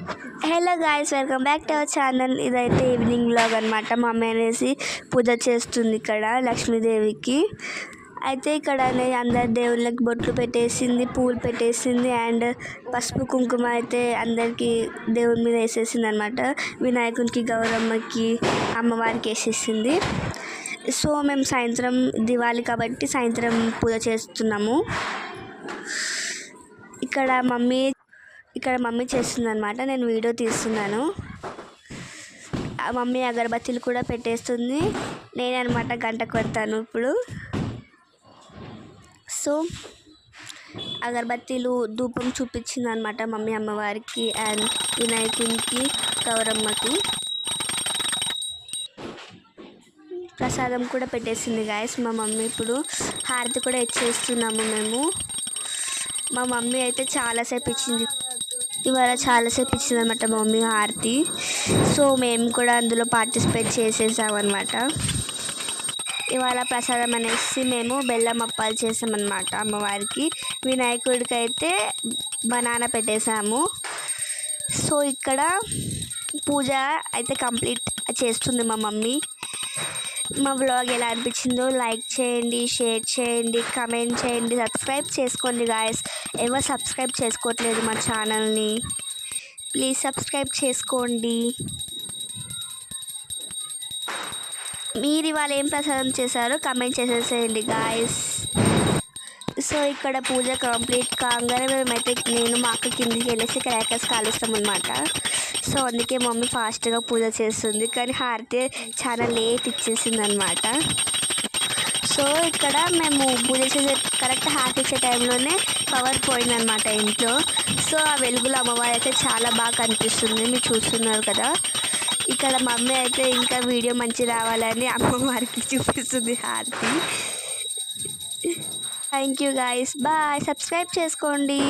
Hello guys, welcome back to our channel. ఇదైతే evening vlog అనమాట. మా అమ్మ అనేసి పూజ చేస్తుంది ఇక్కడ లక్ష్మీదేవికి. అయితే ఇక్కడ అందరి దేవుళ్ళకి బొట్లు పెట్టేసింది, పూలు పెట్టేసింది అండ్ పసుపు కుంకుమ అయితే అందరికీ దేవుడి మీద వేసేసింది అనమాట. వినాయకునికి, గౌరమ్మకి, అమ్మవారికి వేసేసింది. సో మేము సాయంత్రం దివాళీ కాబట్టి సాయంత్రం పూజ చేస్తున్నాము. ఇక్కడ మమ్మీ చేస్తుంది అనమాట. నేను వీడియో తీస్తున్నాను. మమ్మీ అగరబత్తీలు కూడా పెట్టేస్తుంది. నేనే అనమాట గంట కొడతాను ఇప్పుడు. సో అగరబత్తీలు ధూపం చూపించింది అనమాట మమ్మీ అమ్మవారికి అండ్ వినాయకునికి, గౌరమ్మకి. ప్రసాదం కూడా పెట్టేసింది గాయస్ మా మమ్మీ. ఇప్పుడు హారతి కూడా ఇచ్చేస్తున్నాము మేము. మా మమ్మీ అయితే చాలాసేపు ఇచ్చింది అనమాట మా మమ్మీ హారతి. సో మేము కూడా అందులో పార్టిసిపేట్ చేసేసామన్నమాట. ఇవాళ ప్రసాదం అనేసి మేము బెల్లం అప్పాలు చేసామన్నమాట అమ్మవారికి. వినాయకుడికి అయితే బనానా పెట్టేసాము. సో ఇక్కడ పూజ అయితే కంప్లీట్ చేస్తుంది మా మమ్మీ. మా వ్లాగ్ ఎలా అనిపించిందో లైక్ చేయండి, షేర్ చేయండి, కమెంట్ చేయండి, సబ్స్క్రైబ్ చేసుకోండి గాయస్. ఎవరు సబ్స్క్రైబ్ చేసుకోవట్లేదు మా ఛానల్ని, ప్లీజ్ సబ్స్క్రైబ్ చేసుకోండి. మీరు ఇవాళ ఏం ప్రసాదం చేశారో కమెంట్ చేసేసేయండి గాయస్. సో ఇక్కడ పూజ కంప్లీట్ కాగానే మేమైతే నేను మా అక్క కిందికి వెళ్ళేసి క్రాకర్స్ కాలుస్తాం అనమాట. సో అందుకే మమ్మీ ఫాస్ట్గా పూజ చేస్తుంది, కానీ హారతి చాలా లేట్ ఇచ్చేసింది అనమాట. సో ఇక్కడ మేము పూజ చేసే కరెక్ట్ హారతి ఇచ్చే టైంలోనే పవర్ పోయిందనమాట ఇంట్లో. సో ఆ వెలుగులో అమ్మవారు అయితే చాలా బాగా కనిపిస్తుంది, మీరు చూస్తున్నారు కదా. ఇక్కడ మమ్మీ అయితే ఇంకా వీడియో మంచి రావాలని అమ్మవారికి చూపిస్తుంది హారతి. Thank you guys, bye. Subscribe చేసుకోండి.